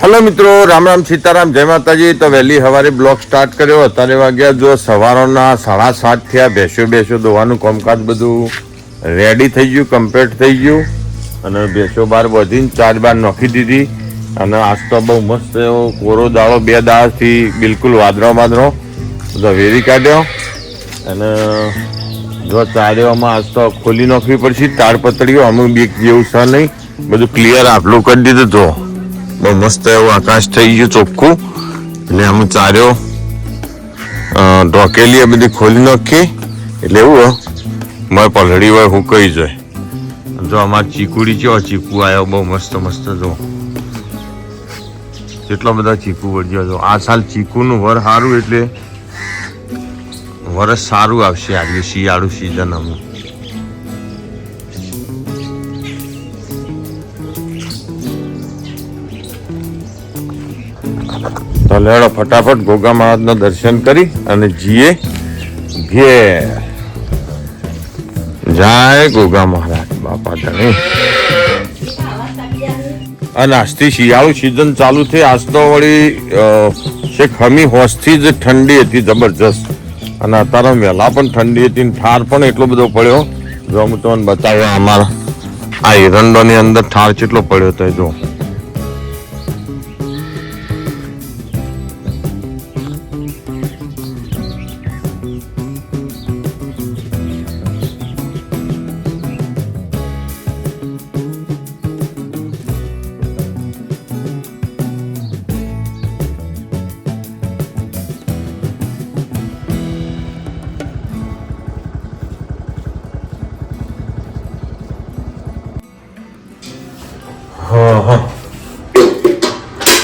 Hello મિત્રો, રામ રામ સીતારામ, જય માતાજી. તો વહેલી સવારે બ્લોગ સ્ટાર્ટ કર્યો. અત્યારે વાગ્યા જો સવારના 7:30 થયા. ભેંસો દોવાનું કામકાજ બધું રેડી થઈ ગયું, કમ્પ્લીટ થઈ ગયું. અને ભેંસો બાર બધીને 4 બાર નાખી દીધી. અને આજ તો બહુ મસ્ત એવો કોરો દાળો, 2 દાળથી બિલકુલ વાદળો બધો વેરી કાઢ્યો. અને જો ચાર્યોમાં આજ તો ખોલી નાખવી પડશે તાડપત્રીઓ. અમુક બીક જેવું છે નહીં, બધું ક્લિયર આપલું કરી દીધું. તો બહુ મસ્ત એવું આકાશ થઈ ગયું ચોખ્ખું. એટલે આમ ચાર્યો ઢોકેલી બધી ખોલી નાખી. એટલે એવું મારે પલળી હોય હું કહી જાય. જો અમારે ચીકુડી ચો ચીકુ આવ્યો બહુ મસ્ત મસ્ત. જો કેટલા બધા ચીકુ વળ્યા. જો આ સાલ ચીકુનું વર સારું, એટલે વરસ સારું આવશે આજે શિયાળુ સિઝન. અમુક તો લેડો ફટાફટ ગોગા મહારાજના દર્શન કરી અને જીએ ઘેર. જય ગોગા મહારાજ બાપા ધણી. અને આજથી શિયાળુ સિઝન ચાલુ થઈ. આજ તો વળી છેક હમી હોશથી જ ઠંડી હતી જબરજસ્ત. અને અત્યારે વહેલા પણ ઠંડી હતી, ઠાર પણ એટલો બધો પડ્યો. જો હું તમને બતાવ્યો, અમારા આ એરંડોની અંદર ઠાર કેટલો પડ્યો હતો.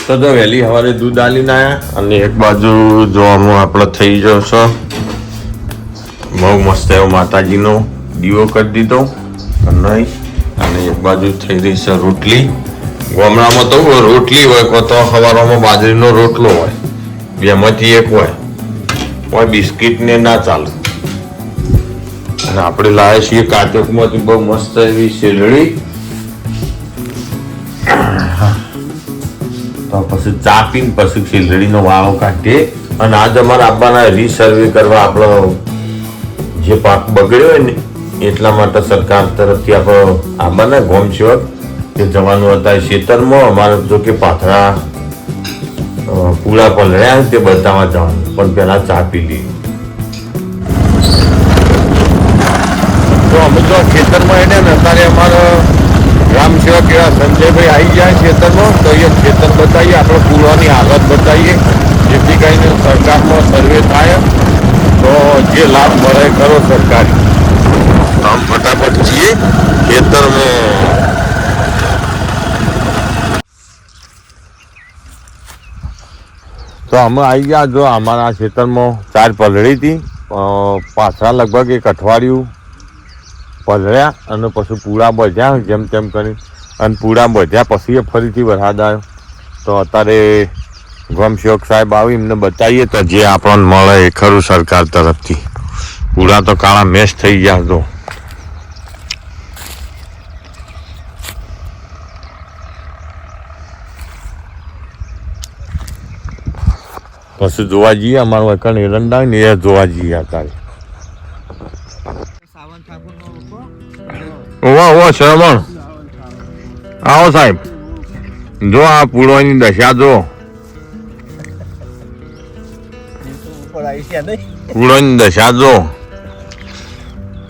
જો તો વહેલી સવારે દૂધ આલીને આવ્યા. અને એક બાજુ જોવામાં આપણે થઈ ગયો છો બહુ મસ્ત એવો માતાજીનો દીવો કરી દીધો. અને એક બાજુ થઈ રહી છે રોટલી. ગામડામાં તો રોટલી હોય, કો તો સવારમાં બાજરીનો રોટલો હોય, બેમાંથી એક હોય બિસ્કિટ ને ના ચાલે. અને આપણે લાવ્યા છીએ કાચકમાંથી બહુ મસ્ત એવી શેરડી. પછી ચા પીને પછી શેરડીનો વાળો કાઢીએ. અને આજ અમારા આબાના રીસર્વે કરવા આપણો જે પાક બગડ્યો હોય ને એટલા માટે સરકાર તરફથી આપણો આબાના ગોમ સેવક કે જવાનું હતા ખેતરમાં. અમારે જો કે પાથરા પૂળા પલળ્યા તે બતાવવા જવાનું, પણ પહેલા ચા પી લીધી. તો અમે તો ખેતરમાં એને ને અત્યારે અમારા ગ્રામ સેવક એવા સંજયભાઈ આવી જાય ખેતરમાં. તો એ ખેતર બતાવીએ, આપણે પૂળાની હાલત બતાવીએ, જેથી કરીને સરકારમાં સર્વે થાય તો જે લાભ મળે ખરો સરકારી. આમ ફટાફટ છીએ ખેતરમાં. તો અમે આવી ગયા. જો અમારા ખેતરમાં 4 પલળી હતી, પાછળ લગભગ એક અઠવાડિયું પલળ્યા. અને પછી પૂળા બધ્યા જેમ તેમ કરી. અને પૂળા બધ્યા પછી ફરીથી વરસાદ આવ્યો. તો અત્યારે ગમ સેવક સાહેબ આવી, એમને બતાવીએ તો જે આપણને મળે એ ખરું સરકાર તરફથી. પૂળા તો કાળા મેશ થઈ ગયા. તો પછી જોવા જઈએ. અમારું એકણ એરંડા ને એ જોવા જઈએ અત્યારે. ઓવા શ્રવણ આવો સાહેબ. જો આ પૂળવાની દશા જો, પૂળવાની દશા જો,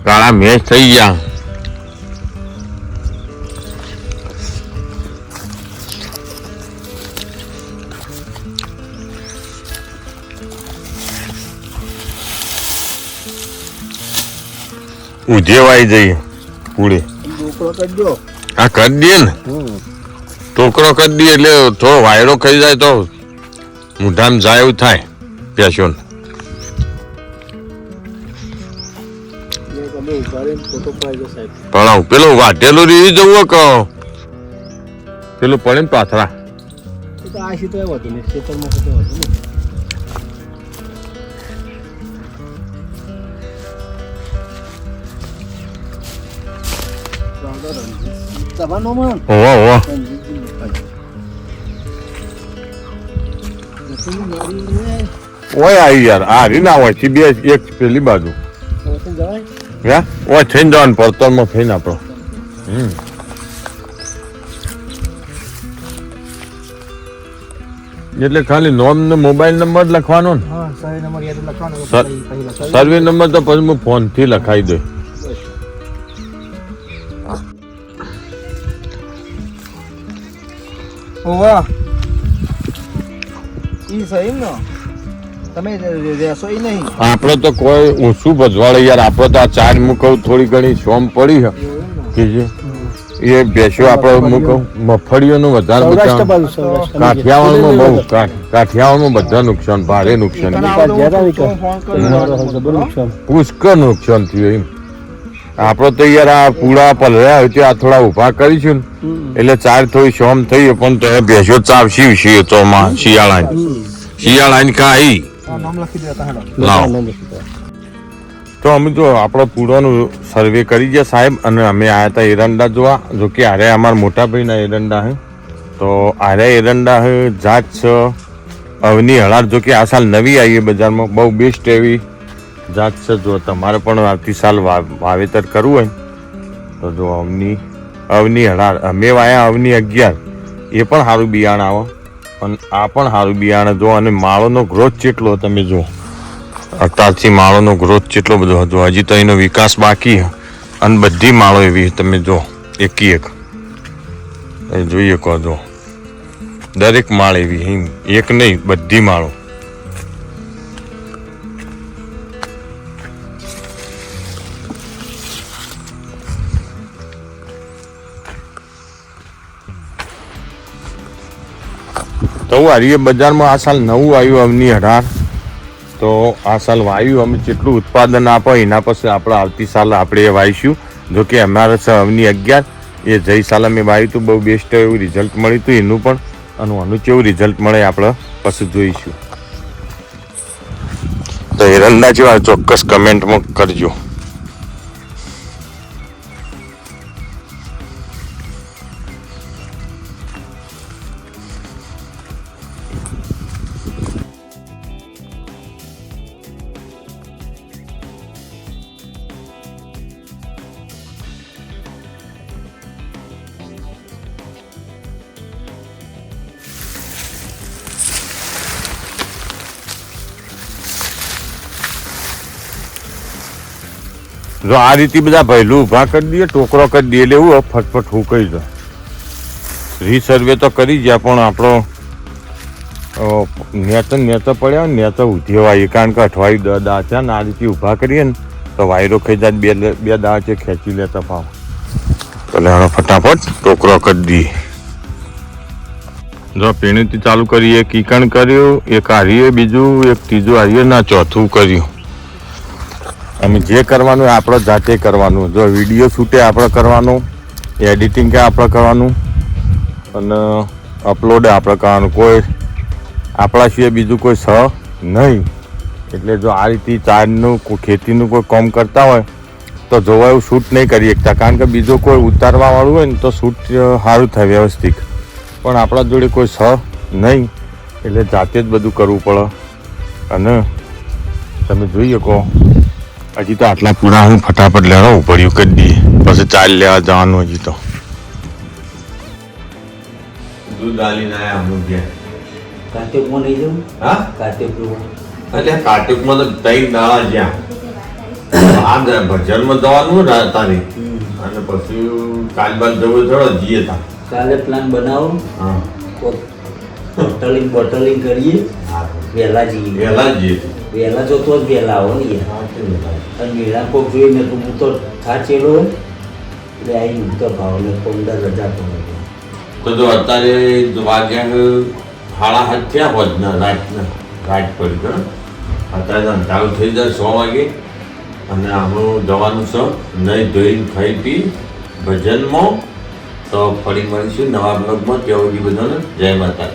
કાળા મેચ થઈ ગયા. ઉજેવાઈ જઈએ પૂળે. હા કરી દઈએ ને, ટોકરો કરી દઈએ એટલે થોડો વાયરો ખાઈ જાય તો મોઢામાં જાય એવું થાય પેશો. પણ પેલું વાટેલું રહી જવું કે પેલું પડે ને પાથરા. ઓય આવી યાર આ રી ના હોય થી બે એક પેલી બાજુ હે ઓય થઈને જવાનું પડતરમાં થઈને આપણો એટલે ખાલી નોમ ને મોબાઈલ નંબર લખવાનો ને સર્વે નંબર તો પછી હું ફોન થી લખાઈ દે ઓવા ઈ સહી ને તમે રહેશો ઈ નહીં આપણે તો કોઈ ઊંચું ભજવાડે યાર આપણે તો આ ચાર મુકવ થોડી ઘણી શોમ પડી છે કે જે એ બેસો આપણે મુકવ મફળીઓનું વધારે કાઠિયાવાડમાં બહુ કાઠિયાવાડમાં બધા નુકસાન ભારે નુકસાન પુષ્કળ નુકસાન થયું એમ આપડે તો યાર આ પૂળા પલળ્યા હોય આ થોડા ઉભા કરીશું ને એટલે ચાર થોડી શોમ થઈ પણ તો બેસો ચાવશી છીએ ચોમાં શિયાળાની કાઈ તો અમે જો આપણો પૂળોનું સર્વે કરી ગયા સાહેબ અને અમે આવ્યા હતા એરંડા જોવા જો કે આરે અમારા મોટા ભાઈના એરંડા હે તો આરે એરંડા હે જાત છે અવની હળાર જો કે આ સાલ નવી આવી બજારમાં બહુ બેસ્ટ એવી જાત છે જો તમારે પણ આવતી સાલ વાવેતર કરવું હોય તો જો અવની હળાર અમે વાયા અવની 11 એ પણ સારું બિયાણ આવે અને આ પણ સારું બિયાણ જો અને માળોનો ગ્રોથ કેટલો તમે જો અત્યારથી માળોનો ગ્રોથ કેટલો બધો હતો હજી તો એનો વિકાસ બાકી અને બધી માળો એવી તમે જો એકી એક જોઈએ કહો જો દરેક માળ એવી એક નહીં બધી માળો તો હારીએ બજારમાં આ સાલ નવું આવ્યું અમની 18 તો આ સાલ વાયુ અમે જેટલું ઉત્પાદન આપે એના પછી આપણે આવતી સાલ આપણે વાવીશું જો કે અમારે છે અમની 11 એ જઈ સાલ અમે વાવ્યું હતું બહુ બેસ્ટ એવું રિઝલ્ટ મળ્યું હતું એનું પણ અને આનું કેવું રિઝલ્ટ મળે આપણે પછી જોઈશું તો એરંડા જેવા ચોક્કસ કમેન્ટમાં કરજો જો આ રીતે બધા પહેલું ઊભા કરી દઈએ ટોકરો કરી દઈએ એટલે એવું ફટફટ હુકાઈ જાય રીસર્વે તો કરી ગયા પણ આપણો નેતો પડ્યા નેતો ઉધી વાય કારણ કે અઠવાડિયું 10 દાડા છે ને આ રીતે ઊભા કરીએ ને તો વાયરો ખાઈ જાય બે દાડા છે ખેંચી લેતા પાવ તો લેવાનો ફટાફટ ટોકરો કરી દઈએ જો પીણીથી ચાલુ કરીએ કીકણ કર્યું એક હારીએ બીજું એક ત્રીજું હારીએ ના ચોથું કર્યું અમે જે કરવાનું આપણે જાતે કરવાનું જો વિડીયો શૂટે આપણે કરવાનું એડિટિંગ કે આપણે કરવાનું અને અપલોડ આપણે કરવાનું કોઈ આપણા સિવાય બીજું કોઈ સહ નહીં એટલે જો આ રીતે ચારનું ખેતીનું કોઈ કામ કરતા હોય તો જોવા એવું શૂટ નહીં કરી શકતા કારણ કે બીજો કોઈ ઉતારવાવાળું હોય ને તો શૂટ સારું થાય વ્યવસ્થિત પણ આપણા જોડે કોઈ સહ નહીં એટલે જાતે જ બધું કરવું પડે અને તમે જોઈ શકો હજી તો આટલા પૂરા હું ફટાફટ લેવા પડ્યું કરી દઈએ પછી ચાલ લેવા જવાનું હજી તો દૂધ આલીને આયા અમુક ગયા કાર્તિકમાં નહીં જવું હા કાર્તિકમાં એટલે કાર્તિકમાં તો 3 દાડા જ્યાં આ ભજનમાં જવાનું ને તારી અને પછી કાલ બાદ જવું થોડો જઈએ તા કાલે પ્લાન બનાવો હા બોટલિંગ કરીએ વહેલા જઈએ વહેલા જો તો જ વહેલા આવો ને અને મેળા કોક જોઈને તો હું તો થાચેલો હોય એટલે આવી ઉગતો ભાવ ને 15 રજા પડે તો જો અત્યારે વાગ્યા 7:30 થયા હોજના રાત પડી ગયો અત્યારે અંધારું થઈ જાય 6 વાગે અને આપણું જવાનું છે નહીં ધોઈને ખાઈ પી ભજનમાં તો ફરી મળીશું નવા બ્લોગમાં ત્યાં સુધી બધાને જય માતા